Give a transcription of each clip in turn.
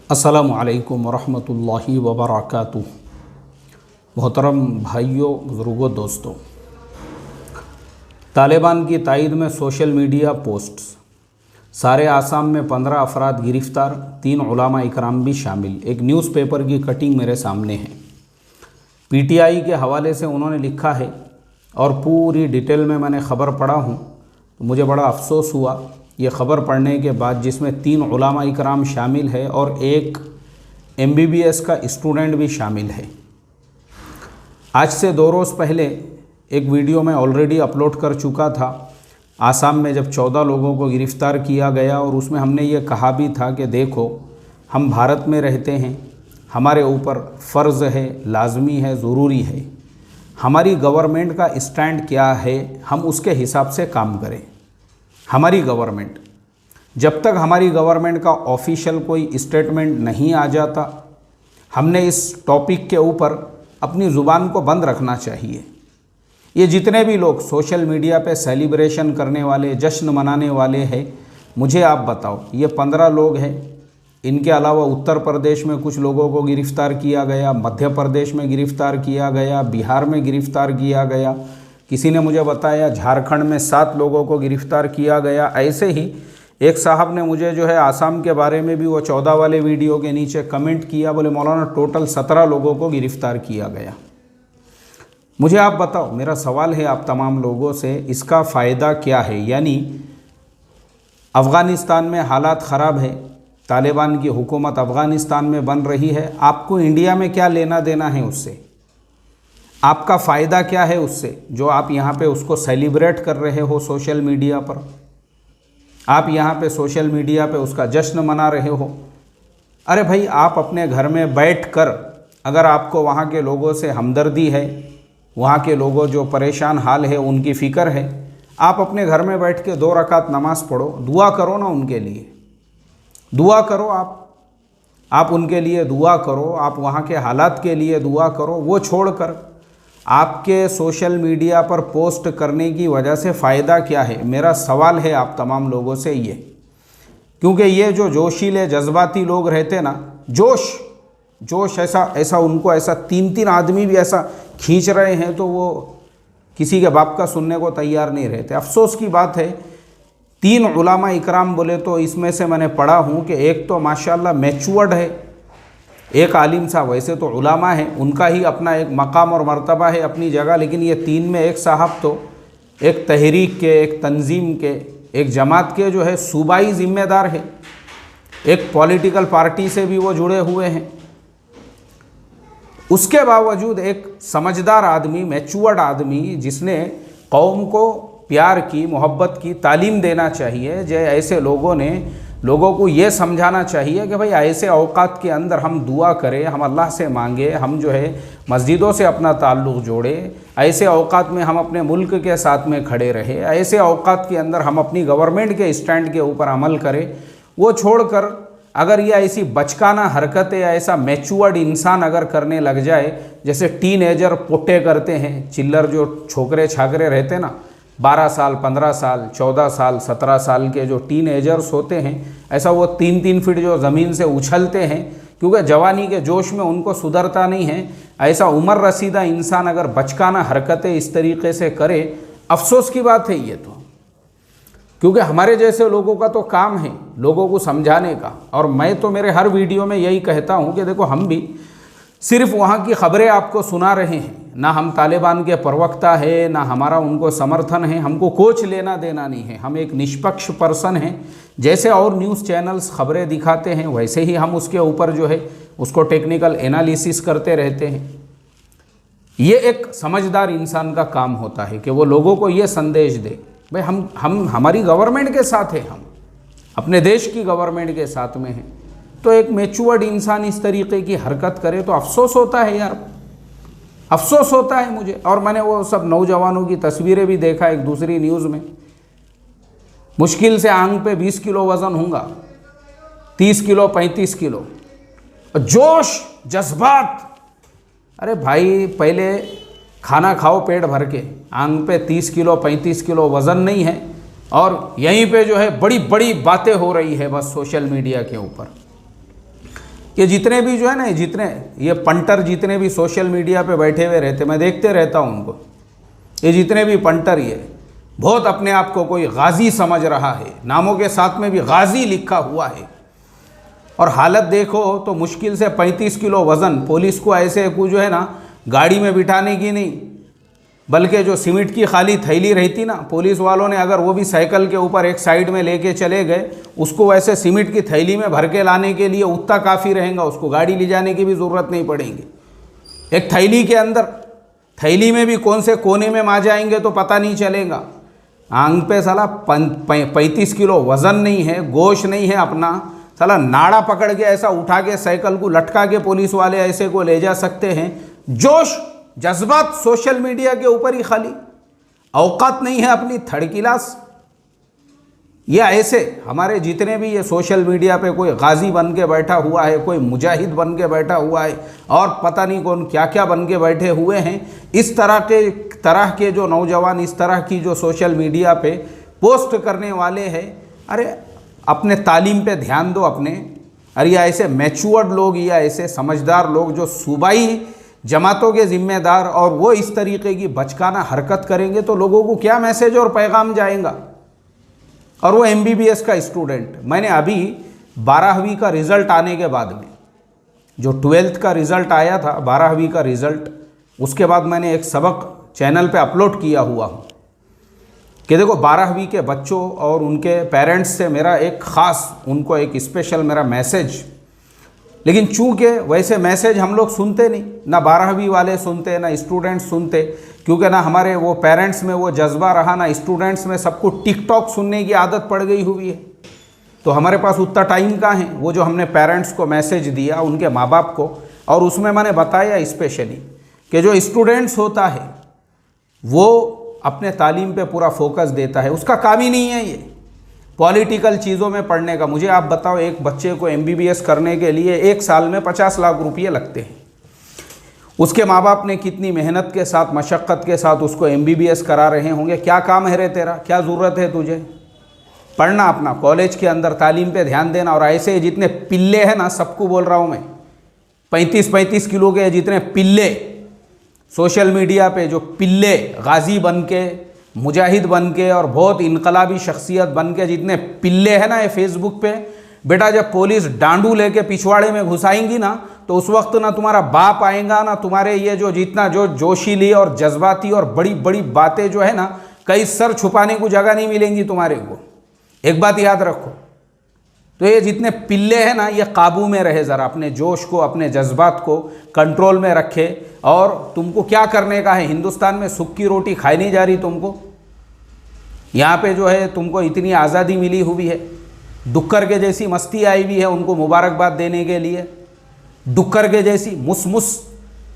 अस्सलामु अलैकुम वरहमतुल्लाहि वबरकातुहू। मोहतरम भाइयों, बुज़ुर्गों, दोस्तों, तालिबान की तायद में सोशल मीडिया पोस्ट्स। सारे आसाम में 15 अफराद गिरफ़्तार, 3 उलमा इकराम भी शामिल। एक न्यूज़पेपर की कटिंग मेरे सामने है। पीटीआई के हवाले से उन्होंने लिखा है और पूरी डिटेल में मैंने ख़बर पढ़ा हूँ तो मुझे बड़ा अफसोस हुआ ये ख़बर पढ़ने के बाद, जिसमें 3 उलमा इकराम शामिल है और एक MBBS का स्टूडेंट भी शामिल है। आज से 2 रोज़ पहले एक वीडियो मैं ऑलरेडी अपलोड कर चुका था। आसाम में जब 14 लोगों को गिरफ़्तार किया गया और उसमें हमने ये कहा भी था कि देखो, हम भारत में रहते हैं, हमारे ऊपर फ़र्ज़ है, लाजमी है, ज़रूरी है, हमारी गवर्नमेंट का स्टैंड क्या है, हम उसके हिसाब से काम करें। हमारी गवर्नमेंट, जब तक हमारी गवर्नमेंट का ऑफिशियल कोई स्टेटमेंट नहीं आ जाता, हमने इस टॉपिक के ऊपर अपनी ज़ुबान को बंद रखना चाहिए। ये जितने भी लोग सोशल मीडिया पे सेलिब्रेशन करने वाले, जश्न मनाने वाले हैं, मुझे आप बताओ, ये 15 लोग हैं। इनके अलावा उत्तर प्रदेश में कुछ लोगों को गिरफ़्तार किया गया, मध्य प्रदेश में गिरफ़्तार किया गया, बिहार में गिरफ़्तार किया गया, किसी ने मुझे बताया झारखंड में 7 लोगों को गिरफ़्तार किया गया। ऐसे ही एक साहब ने मुझे जो है आसाम के बारे में भी वो 14 वाले वीडियो के नीचे कमेंट किया, बोले मौलाना टोटल 17 लोगों को गिरफ़्तार किया गया। मुझे आप बताओ, मेरा सवाल है आप तमाम लोगों से, इसका फ़ायदा क्या है? यानी अफ़गानिस्तान में हालात ख़राब है, तालिबान की हुकूमत अफ़गानिस्तान में बन रही है, आपको इंडिया में क्या लेना देना है उससे? आपका फ़ायदा क्या है उससे जो आप यहाँ पे उसको सेलिब्रेट कर रहे हो सोशल मीडिया पर? आप यहाँ पे सोशल मीडिया पे उसका जश्न मना रहे हो। अरे भाई, आप अपने घर में बैठकर, अगर आपको वहाँ के लोगों से हमदर्दी है, वहाँ के लोगों जो परेशान हाल है उनकी फ़िक्र है, आप अपने घर में बैठ के 2 रकात नमाज़ पढ़ो, दुआ करो ना उनके लिए, दुआ करो। आप उनके लिए दुआ करो, आप वहाँ के हालात के लिए दुआ करो। वो छोड़कर आपके सोशल मीडिया पर पोस्ट करने की वजह से फ़ायदा क्या है? मेरा सवाल है आप तमाम लोगों से ये, क्योंकि ये जो जोशीले जज्बाती लोग रहते ना, जोश ऐसा उनको ऐसा 3-3 आदमी भी ऐसा खींच रहे हैं तो वो किसी के बाप का सुनने को तैयार नहीं रहते। अफसोस की बात है, 3 उलमा इकराम बोले तो इसमें से मैंने पढ़ा हूँ कि एक तो माशाल्लाह मैच्योर्ड है, एक आलिम साहब, वैसे तो उलमा है, उनका ही अपना एक मकाम और मर्तबा है अपनी जगह, लेकिन ये 3 में एक साहब तो एक तहरीक के, एक तंजीम के, एक जमात के जो है सूबाई ज़िम्मेदार है, एक पॉलिटिकल पार्टी से भी वो जुड़े हुए हैं। उसके बावजूद एक समझदार आदमी, मैच्योर्ड आदमी, जिसने कौम को प्यार की, मोहब्बत की तालीम देना चाहिए, ऐसे लोगों को ये समझाना चाहिए कि भाई ऐसे औकात के अंदर हम दुआ करें, हम अल्लाह से मांगे, हम जो है मस्जिदों से अपना ताल्लुक़ जोड़े, ऐसे औकात में हम अपने मुल्क के साथ में खड़े रहे, ऐसे औकात के अंदर हम अपनी गवर्नमेंट के स्टैंड के ऊपर अमल करें। वो छोड़कर अगर ये ऐसी बचकाना हरकतें या ऐसा मैच्योर्ड इंसान अगर करने लग जाए, जैसे टीनेजर पोटे करते हैं, चिल्लर जो छोकरे छाकरे रहते ना, 12 साल, 15 साल, 14 साल, 17 साल के जो टीनेजर्स होते हैं, ऐसा वो 3-3 फीट जो ज़मीन से उछलते हैं, क्योंकि जवानी के जोश में उनको सुधरता नहीं है। ऐसा उम्र रसीदा इंसान अगर बचकाना हरकतें इस तरीके से करे, अफसोस की बात है ये तो, क्योंकि हमारे जैसे लोगों का तो काम है लोगों को समझाने का। और मैं तो मेरे हर वीडियो में यही कहता हूँ कि देखो, हम भी सिर्फ वहाँ की ख़बरें आपको सुना रहे हैं, ना हम तालिबान के प्रवक्ता है, ना हमारा उनको समर्थन है, हमको कुछ लेना देना नहीं है। हम एक निष्पक्ष पर्सन हैं, जैसे और न्यूज़ चैनल्स ख़बरें दिखाते हैं वैसे ही हम उसके ऊपर जो है उसको टेक्निकल एनालिसिस करते रहते हैं। ये एक समझदार इंसान का काम होता है कि वो लोगों को ये संदेश दे, भाई हम हमारी गवर्नमेंट के साथ हैं, हम अपने देश की गवर्नमेंट के साथ में हैं। तो एक मैच्योर्ड इंसान इस तरीके की हरकत करे तो अफसोस होता है यार, अफसोस होता है मुझे। और मैंने वो सब नौजवानों की तस्वीरें भी देखा एक दूसरी न्यूज़ में, मुश्किल से आंग पे 20 किलो वज़न होगा, 30 किलो 35 किलो, जोश जज्बात। अरे भाई, पहले खाना खाओ पेट भर के, आंग पे 30 किलो 35 किलो वज़न नहीं है और यहीं पे जो है बड़ी बड़ी बातें हो रही है बस सोशल मीडिया के ऊपर। कि जितने भी जो है ना, जितने ये पंटर जितने भी सोशल मीडिया पे बैठे हुए रहते, मैं देखते रहता हूँ उनको, ये जितने भी पंटर ये बहुत अपने आप को कोई गाजी समझ रहा है, नामों के साथ में भी गाजी लिखा हुआ है। और हालत देखो तो मुश्किल से 35 किलो वज़न, पुलिस को ऐसे कुछ जो है ना गाड़ी में बिठाने की नहीं, बल्कि जो सीमेंट की खाली थैली रहती ना, पुलिस वालों ने अगर वो भी साइकिल के ऊपर एक साइड में लेके चले गए, उसको वैसे सीमेंट की थैली में भर के लाने के लिए उतना काफ़ी रहेगा, उसको गाड़ी ले जाने की भी ज़रूरत नहीं पड़ेगी। एक थैली के अंदर, थैली में भी कौन से कोने में आ जाएंगे तो पता नहीं चलेगा। आंग पे साला 35 किलो वज़न नहीं है, गोश्त नहीं है अपना, साला नाड़ा पकड़ के ऐसा उठा के साइकिल को लटका के पुलिस वाले ऐसे को ले जा सकते हैं। जोश जज्बात सोशल मीडिया के ऊपर ही खाली, औकात नहीं है अपनी थर्ड क्लास। ये ऐसे हमारे जितने भी ये सोशल मीडिया पे कोई गाजी बन के बैठा हुआ है, कोई मुजाहिद बन के बैठा हुआ है, और पता नहीं कौन क्या क्या बन के बैठे हुए हैं, इस तरह के जो नौजवान इस तरह की जो सोशल मीडिया पे पोस्ट करने वाले हैं, अरे अपने तालीम पे ध्यान दो अपने। अरे ये ऐसे मैच्योर्ड लोग या ऐसे समझदार लोग जो सूबाई जमातों के ज़िम्मेदार, और वो इस तरीके की बचकाना हरकत करेंगे तो लोगों को क्या मैसेज और पैगाम जाएगा। और वो MBBS का स्टूडेंट, मैंने अभी 12वीं का रिज़ल्ट आने के बाद में, जो 12th का रिज़ल्ट आया था 12वीं का रिज़ल्ट, उसके बाद मैंने एक सबक चैनल पे अपलोड किया हुआ हूँ कि देखो 12वीं के बच्चों और उनके पेरेंट्स से मेरा एक ख़ास, उनको एक स्पेशल मेरा मैसेज। लेकिन चूँकि वैसे मैसेज हम लोग सुनते नहीं, ना 12वीं वाले सुनते, ना स्टूडेंट्स सुनते, क्योंकि ना हमारे वो पेरेंट्स में वो जज्बा रहा, ना स्टूडेंट्स में, सबको टिकटॉक सुनने की आदत पड़ गई हुई है। तो हमारे पास उतना टाइम कहाँ है। वो जो हमने पेरेंट्स को मैसेज दिया उनके माँ बाप को, और उसमें मैंने बताया स्पेशली कि जो स्टूडेंट्स होता है वो अपने तालीम पे पूरा फोकस देता है, उसका काम ही नहीं है ये पॉलिटिकल चीज़ों में पढ़ने का। मुझे आप बताओ, एक बच्चे को MBBS करने के लिए एक साल में 50 लाख रुपये लगते हैं। उसके माँ बाप ने कितनी मेहनत के साथ, मशक्क़त के साथ उसको MBBS करा रहे होंगे। क्या काम है रे तेरा, क्या ज़रूरत है तुझे? पढ़ना अपना, कॉलेज के अंदर तालीम पे ध्यान देना। और ऐसे जितने पिल्ले हैं ना, सबको बोल रहा हूँ मैं, 35-35 किलो के जितने पिल्ले सोशल मीडिया पे, जो पिल्ले गाजी बन के, मुजाहिद बन के और बहुत इनकलाबी शख्सियत बन के जितने पिल्ले हैं ना ये फेसबुक पे, बेटा जब पुलिस डांडू लेके पिछवाड़े में घुसाएंगी ना, तो उस वक्त ना तुम्हारा बाप आएगा, ना तुम्हारे ये जो जितना जो जोशीली और जज्बाती और बड़ी बड़ी बातें जो है ना, कई सर छुपाने को जगह नहीं मिलेंगी तुम्हारे को। एक बात याद रखो। तो ये जितने पिल्ले हैं ना, ये काबू में रहे, ज़रा अपने जोश को, अपने जज्बात को कंट्रोल में रखे। और तुमको क्या करने का है, हिंदुस्तान में सुख की रोटी खाई नहीं जा रही तुमको। यहाँ पे जो है तुमको इतनी आज़ादी मिली हुई है, डुक्कर के जैसी मस्ती आई हुई है उनको मुबारकबाद देने के लिए। डुक्कर के जैसी मुसमुस,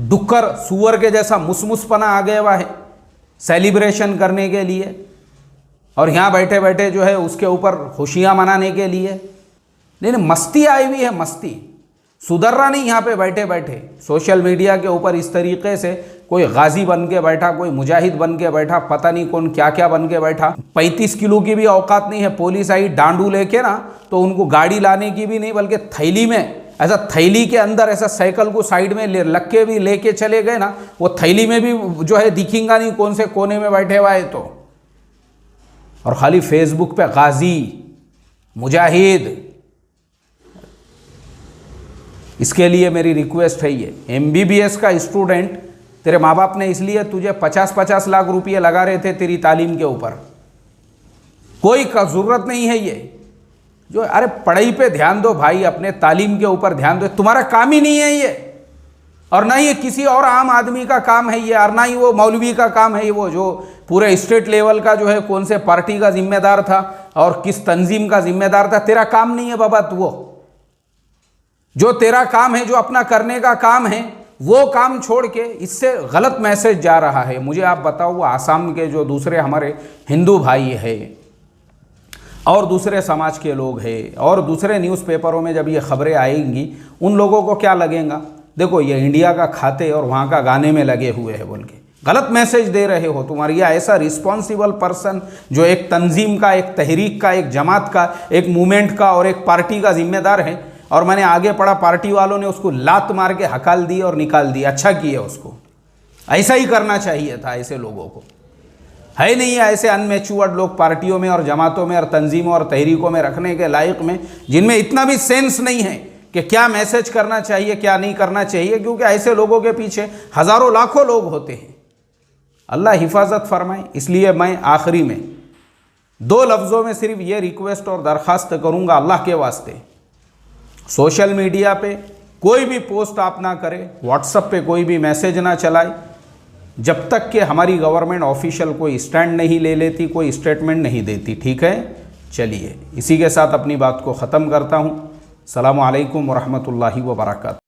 डुक्कर सुअर के जैसा मुसमुसपना आ गया हुआ है सेलिब्रेशन करने के लिए, और यहाँ बैठे बैठे जो है उसके ऊपर खुशियाँ मनाने के लिए। नहीं, मस्ती आई हुई है, मस्ती। सुधर रहा नहीं यहाँ पे बैठे बैठे सोशल मीडिया के ऊपर इस तरीके से। कोई गाजी बन के बैठा, कोई मुजाहिद बन के बैठा, पता नहीं कौन क्या क्या बन के बैठा। 35 किलो की भी औकात नहीं है। पुलिस आई डांडू लेके ना, तो उनको गाड़ी लाने की भी नहीं, बल्कि थैली में, ऐसा थैली के अंदर ऐसा साइकिल को साइड में लग के भी लेके चले गए ना, वो थैली में भी जो है दिखेगा नहीं कौन से कोने में बैठे हुआ है। तो और खाली फेसबुक पे गाजी मुजाहिद। इसके लिए मेरी रिक्वेस्ट है, ये MBBS का स्टूडेंट, तेरे माँ बाप ने इसलिए तुझे 50-50 लाख रुपये लगा रहे थे तेरी तालीम के ऊपर, कोई का ज़रूरत नहीं है ये जो। अरे पढ़ाई पे ध्यान दो भाई, अपने तालीम के ऊपर ध्यान दो। तुम्हारा काम ही नहीं है ये, और ना ये किसी और आम आदमी का काम है ये, और ना ही वो मौलवी का काम है ये, वो जो पूरे स्टेट लेवल का जो है कौन से पार्टी का जिम्मेदार था और किस तंजीम का जिम्मेदार था। तेरा काम नहीं है बाबा। तो वो जो तेरा काम है, जो अपना करने का काम है, वो काम छोड़ के इससे गलत मैसेज जा रहा है। मुझे आप बताओ, वो आसाम के जो दूसरे हमारे हिंदू भाई है और दूसरे समाज के लोग हैं, और दूसरे न्यूज़पेपरों में जब ये खबरें आएंगी, उन लोगों को क्या लगेगा, देखो ये इंडिया का खाते और वहाँ का गाने में लगे हुए हैं बोल के गलत मैसेज दे रहे हो। तुम्हारी ऐसा रिस्पॉन्सिबल पर्सन जो एक तंजीम का, एक तहरीक का, एक जमात का, एक मूवमेंट का और एक पार्टी का जिम्मेदार है, और मैंने आगे पढ़ा पार्टी वालों ने उसको लात मार के हकाल दी और निकाल दिया। अच्छा किया उसको, ऐसा ही करना चाहिए था। ऐसे लोगों को है नहीं है, ऐसे अनमेच्योर्ड लोग पार्टियों में और जमातों में और तंजीमों और तहरीकों में रखने के लायक में, जिनमें इतना भी सेंस नहीं है कि क्या मैसेज करना चाहिए क्या नहीं करना चाहिए, क्योंकि ऐसे लोगों के पीछे हज़ारों लाखों लोग होते हैं। अल्लाह हिफाजत फरमाए। इसलिए मैं आखिरी में 2 लफ्ज़ों में सिर्फ ये रिक्वेस्ट और दरख्वास्त करूँगा, अल्लाह के वास्ते सोशल मीडिया पे कोई भी पोस्ट आप ना करें, व्हाट्सएप पे कोई भी मैसेज ना चलाए, जब तक कि हमारी गवर्नमेंट ऑफिशियल कोई स्टैंड नहीं ले लेती, कोई स्टेटमेंट नहीं देती। ठीक है, चलिए इसी के साथ अपनी बात को ख़त्म करता हूँ। अस्सलामु अलैकुम वरहमतुल्लाहि वबरकातुहू।